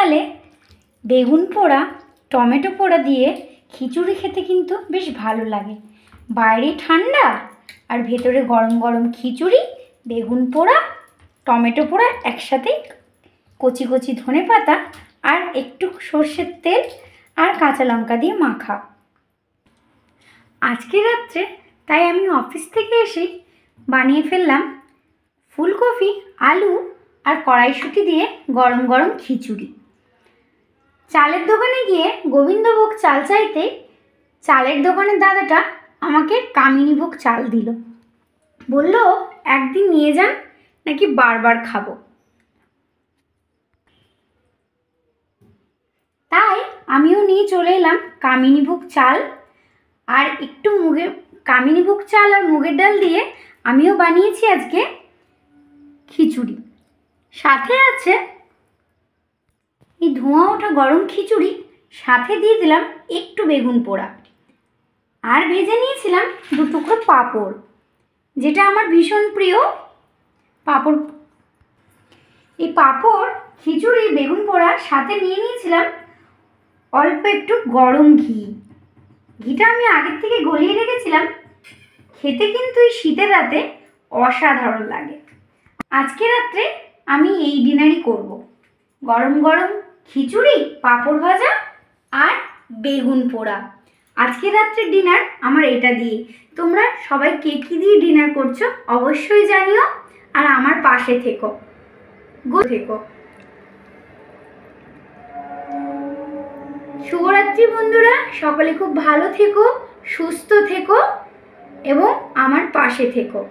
শীতকালে বেগুন পোড়া টমেটো পোড়া দিয়ে খিচুড়ি খেতে কিন্তু বেশ ভালো লাগে। বাইরে ঠান্ডা আর ভেতরে গরম গরম খিচুড়ি, বেগুন পোড়া, টমেটো পোড়া একসাথে, কচি কচি ধনেপাতা আর একটু সর্ষের তেল আর কাঁচা লঙ্কা দিয়ে মাখা। আজকে রাত্রে তাই আমি অফিস থেকে এসেই বানিয়ে ফেললাম ফুলকপি, আলু আর কড়াইশুঁটি দিয়ে গরম গরম খিচুড়ি। চালের দোকানে গিয়ে গোবিন্দভোগ চাল চাইতে চালের দোকানের দাদাটা আমাকে কামিনীভোগ চাল দিল। বলল একদিন নিয়ে যান, নাকি বারবার খাবো। তাই আমিও নিয়ে চলে এলাম কামিনীভোগ চাল আর একটু কামিনীভোগ চাল আর মুগের ডাল দিয়ে আমিও বানিয়েছি আজকে খিচুড়ি। সাথে আছে এই ধোঁয়া ওঠা গরম খিচুড়ি, সাথে দিয়ে দিলাম একটু বেগুন পোড়া আর ভেজে নিয়েছিলাম 2 টুকরো পাঁপড়, যেটা আমার ভীষণ প্রিয় পাঁপড়। এই পাঁপড়, খিচুড়ি, বেগুন পোড়া সাথে নিয়ে নিয়েছিলাম অল্প একটু গরম ঘি। ঘিটা আমি আগের থেকে গলিয়ে রেখেছিলাম। খেতে কিন্তু এই শীতের রাতে অসাধারণ লাগে। আজকে রাত্রে আমি এই ডিনারই করব, গরম গরম খিচুড়ি, পাঁপড় ভাজা আর বেগুন পোড়া। আজকে রাত্রের ডিনার আমার এটা দিয়ে। তোমরা সবাই কে কী দিয়ে ডিনার করছো অবশ্যই জানিও, আর আমার পাশে থেকো। শুভরাত্রি বন্ধুরা, সকলে খুব ভালো থেকো, সুস্থ থেকো এবং আমার পাশে থেকো।